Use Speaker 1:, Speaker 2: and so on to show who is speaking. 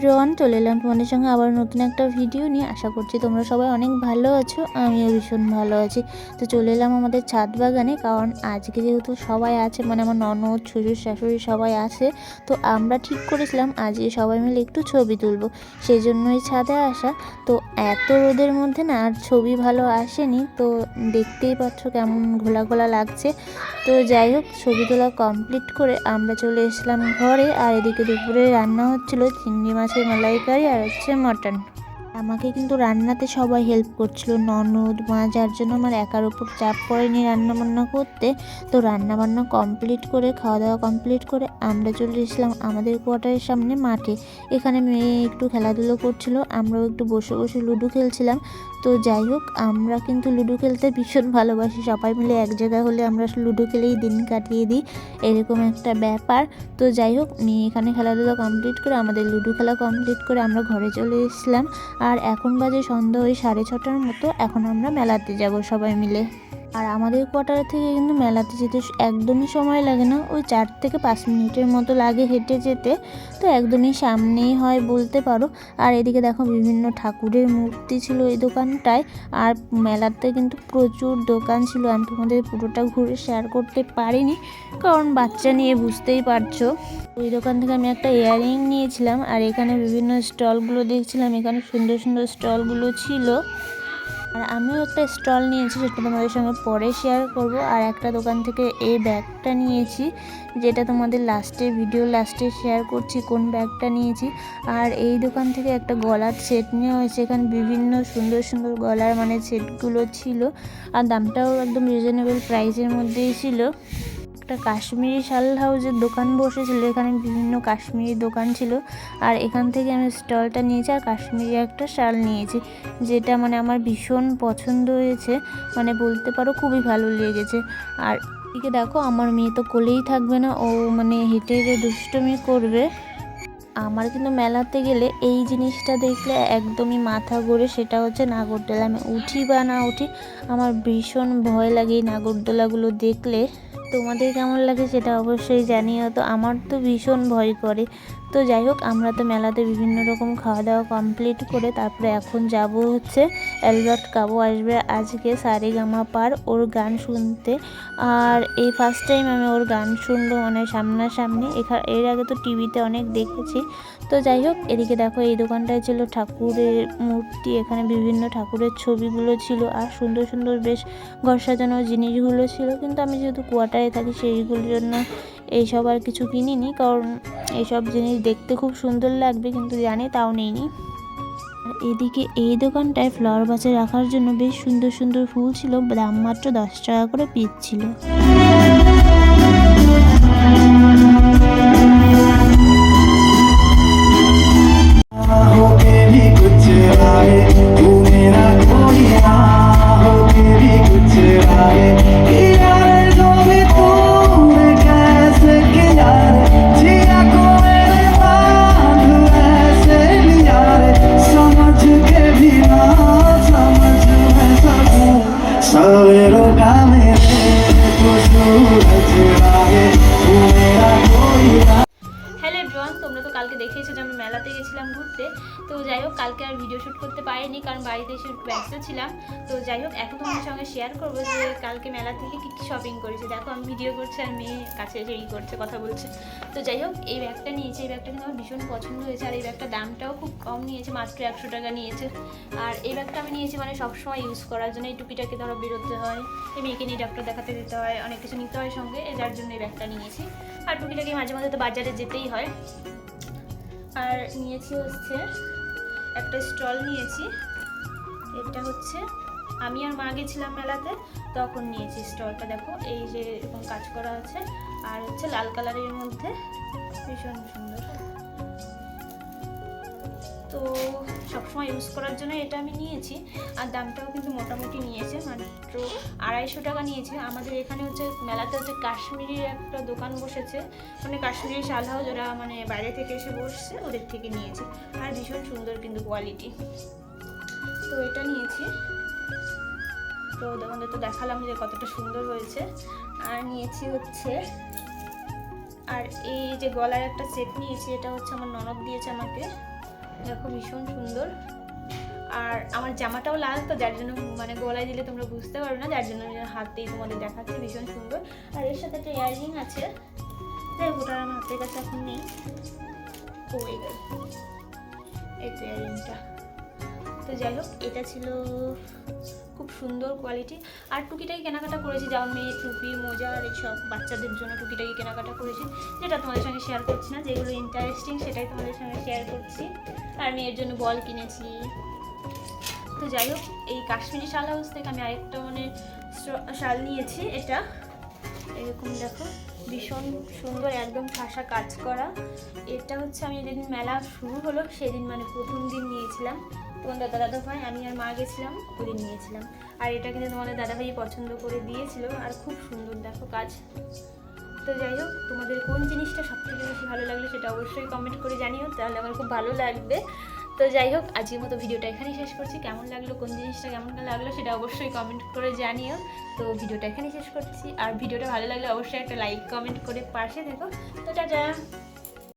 Speaker 1: Everyone, চলে এলাম তোমাদের সঙ্গে আবার নতুন একটা ভিডিও নিয়ে। আশা করছি তোমরা সবাই অনেক ভালো আছো, আমিও ভীষণ ভালো আছি। তো চলে এলাম আমাদের ছাদ বাগানে, কারণ আজকে যেহেতু সবাই আছে, মানে আমার ননদ, শ্বশুর শাশুড়ি সবাই আছে। তো আমরা ঠিক করেছিলাম আজকে সবাই মিলে একটু ছবি তুলবো, সেই জন্যই ছাদে আসা। তো এত রোদের মধ্যে না আর ছবি ভালো আসেনি, তো দেখতেই পাচ্ছ কেমন ঘোলা ঘোলা লাগছে। তো যাই হোক, ছবি তোলা কমপ্লিট করে আমরা চলে এসলাম ঘরে। আর এদিকে দুপুরে রান্না হচ্ছিল চিংড়ি মাছের মালাইকারি আর হচ্ছে মটন। আমাকে কিন্তু রান্নাতে সবাই হেল্প করছিল, ননদ, মা, যার জন্য আমার একার উপর চাপ পড়েনি রান্না বান্না করতে। তো রান্না বান্না কমপ্লিট করে, খাওয়া দাওয়া কমপ্লিট করে আমরা চলে এসলাম আমাদের কোয়ার্টারের সামনে মাঠে। এখানে মেয়ে একটু খেলাধুলো করছিল, আমরাও একটু বসে বসে লুডো খেলছিলাম। তো যাই হোক, আমরা কিন্তু লুডো খেলতে ভীষণ ভালোবাসি, সবাই মিলে এক জায়গায় হলে আমরা লুডো খেলেই দিন কাটিয়ে দিই, এরকম একটা ব্যাপার। তো যাই হোক, মেয়ে এখানে খেলাধুলা কমপ্লিট করে, আমাদের লুডো খেলা কমপ্লিট করে আমরা ঘরে চলে এসেছিলাম। আর এখন বাজে সন্ধ্যা ওই 6:30টার মতো। এখন আমরা মেলাতে যাব সবাই মিলে। আর আমাদের কোয়ার্টার থেকে কিন্তু মেলাতে যেতে একদমই সময় লাগে না, ওই 4 থেকে 5 মিনিটের মতো লাগে হেঁটে যেতে। তো একদমই সামনেই হয় বলতে পারো। আর এদিকে দেখো বিভিন্ন ঠাকুরের মূর্তি ছিল এই দোকানটায়। আর মেলাতে কিন্তু প্রচুর দোকান ছিল, আমি তোমাদের পুরোটা ঘুরে শেয়ার করতে পারিনি, কারণ বাচ্চা নিয়ে বুঝতেই পারছো। ওই দোকান থেকে আমি একটা ইয়াররিং নিয়েছিলাম। আর এখানে বিভিন্ন স্টলগুলো দেখছিলাম, এখানে সুন্দর সুন্দর স্টলগুলো ছিল। আর আমিও একটা স্টল নিয়েছি, সেটা তোমাদের সঙ্গে পরে শেয়ার করব। আর একটা দোকান থেকে এই ব্যাগটা নিয়েছি, যেটা তোমাদের ভিডিও লাস্টে শেয়ার করছি কোন ব্যাগটা নিয়েছি। আর এই দোকান থেকে একটা গলার সেট নেওয়া হয়েছে, এখানে বিভিন্ন সুন্দর সুন্দর গলার মানে সেটগুলো ছিল। আর দামটাও একদম রিজনেবল প্রাইসের মধ্যেই ছিল। একটা কাশ্মীরি শাল হাউসের দোকান বসেছিল, এখানে বিভিন্ন কাশ্মীরি দোকান ছিল। আর এখান থেকে আমি স্টলটা নিয়েছি আর কাশ্মীরি একটা শাল নিয়েছি, যেটা মানে আমার ভীষণ পছন্দ হয়েছে, মানে বলতে পারো খুবই ভালো লেগেছে। আর এদিকে দেখো, আমার মেয়ে তো কোলেই থাকবে না, ও মানে হেঁটে হেঁটে দুষ্টুমি করবে। আমার কিন্তু মেলাতে গেলে এই জিনিসটা দেখলে একদমই মাথা ঘোরে, সেটা হচ্ছে নাগরদোলা। আমি উঠি বা না উঠি, আমার ভীষণ ভয় লাগে এই নাগরদোলাগুলো দেখলে। তোমাদের কেমন লাগে সেটা অবশ্যই জানিও। তো আমার তো ভীষণ ভয় করে। তো যাই হোক, আমরা তো মেলাতে বিভিন্ন রকম খাওয়া দাওয়া কমপ্লিট করে তারপরে এখন যাব হচ্ছে অ্যালবার্ট কাবু আসবে আজকে সারেগামাপার ওর গান শুনতে। আর এই ফার্স্ট টাইম আমি ওর গান শুনবো, মানে সামনাসামনি। এর আগে তো টিভিতে অনেক দেখেছি। তো যাই হোক, এদিকে দেখো এই দোকানটায় ছিল ঠাকুরের মূর্তি, এখানে বিভিন্ন ঠাকুরের ছবিগুলো ছিল। আর সুন্দর সুন্দর বেশ ঘর সাজানোর জিনিসগুলো ছিল, কিন্তু আমি যেহেতু কোয়ার্টারে থাকি সেইগুলোর জন্য এইসব আর কিছু কিনিনি, কারণ এইসব জিনিস দেখতে খুব সুন্দর লাগবে, কিন্তু জানি তাও নেইনি। আর এদিকে এই দোকানটায় ফ্লাওয়ার বাসে রাখার জন্য বেশ সুন্দর সুন্দর ফুল ছিল, দাম মাত্র 10 টাকা করে পিস ছিল। হ্যালো এভরিওয়ান, তোমরা তো কালকে দেখেছো যে আমি মেলাতে গেছিলাম ঘুরতে। তো যাই হোক, কালকে আর ভিডিও শ্যুট করতে পারিনি, কারণ বাড়িতে এসে ব্যস্ত ছিলাম। তো যাই হোক, এখন তোমাদের সঙ্গে শেয়ার করবো যে কালকে মেলা থেকে কী কী শপিং করেছে। দেখো, আমি ভিডিও করছি আর মেয়ে কাছে এসে করছে, কথা বলছে। তো যাই হোক, এই ব্যাগটা নিয়েছি, এই ব্যাগটা কিন্তু আমার ভীষণ পছন্দ হয়েছে। আর এই ব্যাগটার দামটাও খুব কম নিয়েছে, মাত্র 100 টাকা নিয়েছে। আর এই ব্যাগটা আমি নিয়েছি মানে সবসময় ইউজ করার জন্য, এই টুপিটাকে ধরো বেরোতে হয়, এই মেয়েকে নিয়ে ডক্টর দেখাতে দিতে হয়, অনেক কিছু নিতে হয় সঙ্গে, যার জন্য এই ব্যাগটা নিয়েছি। আর টুপিটাকে মাঝে মাঝে তো বাজারে যেতেই হয়। আর নিয়েছি হচ্ছে একটা স্টল নিয়েছি, এটা হচ্ছে আমি আর মা গেছিলাম মেলাতে তখন নিয়েছি স্টলটা। দেখো, এই যে এরকম কাজ করা আছে, আর হচ্ছে লাল কালারের মধ্যে, ভীষণ সুন্দর। তো সবসময় ইউজ করার জন্য এটা আমি নিয়েছি। আর দামটাও কিন্তু মোটামুটি নিয়েছে, মাত্র 250 টাকা নিয়েছে। আমাদের এখানে হচ্ছে মেলাতে হচ্ছে কাশ্মীরি একটা দোকান বসেছে, মানে কাশ্মীরি শাল হাউস, ওরা মানে বাইরে থেকে এসে বসছে, ওদের থেকে নিয়েছে। আর ভীষণ সুন্দর কিন্তু কোয়ালিটি। তো এটা নিয়েছি, তো তোমাদের তো দেখালাম যে কতটা সুন্দর হয়েছে। আর নিয়েছি হচ্ছে, আর এই যে গলার একটা সেট নিয়েছি, এটা হচ্ছে আমার ননদ দিয়েছে আমাকে।
Speaker 2: দেখো ভীষণ সুন্দর। আর আমার জামাটাও লাল, তো যার জন্য মানে গলায় দিলে তোমরা বুঝতে পারো না, যার জন্য হাতেই তোমাদের দেখাচ্ছে, ভীষণ সুন্দর। আর এর সাথে একটা ইয়াররিং আছে, যাই হোক ওটা আমার হাতের কাছে এখন নেই। ও এই তো ইয়াররিংটা। তো যাই হোক এটা ছিল খুব সুন্দর কোয়ালিটি। আর টুকিটাকি কেনাকাটা করেছি, যেমন মেয়ে টুপি, মোজা আর এইসব বাচ্চাদের জন্য টুকিটাকি কেনাকাটা করেছি, যেটা তোমাদের সঙ্গে শেয়ার করছি না। যেগুলো ইন্টারেস্টিং সেটাই তোমাদের সঙ্গে শেয়ার করছি। আর মেয়ের জন্য বল কিনেছি। তো যাই হোক এই কাশ্মীরি শাল হাউস থেকে আমি আরেকটা মানে শাল নিয়েছি। এটা এরকম দেখো, ভীষণ সুন্দর, একদম ঠাসা কাজ করা। এটা হচ্ছে আমি যেদিন মেলা শুরু হলো সেদিন মানে প্রথম দিন নিয়েছিলাম। তোমার দাদা ভাই, আমি আর মা গেছিলাম, ওদিন নিয়েছিলাম। আর এটা কিন্তু তোমাদের দাদাভাই পছন্দ করে দিয়েছিল, আর খুব সুন্দর দেখো কাজ। তো যাই হোক তোমাদের কোন জিনিসটা সবথেকে বেশি ভালো লাগলো সেটা অবশ্যই কমেন্ট করে জানিও, তাহলে আমার খুব ভালো লাগবে। তো যাই হোক আজকের মতো ভিডিওটা এখানেই শেষ করছি। কেমন লাগলো, কোন জিনিসটা কেমন লাগলো সেটা অবশ্যই কমেন্ট করে জানিও। তো ভিডিওটা এখানেই শেষ করছি। আর ভিডিওটা ভালো লাগলে অবশ্যই একটা লাইক কমেন্ট করে পাশে দেখো। তো টাটা।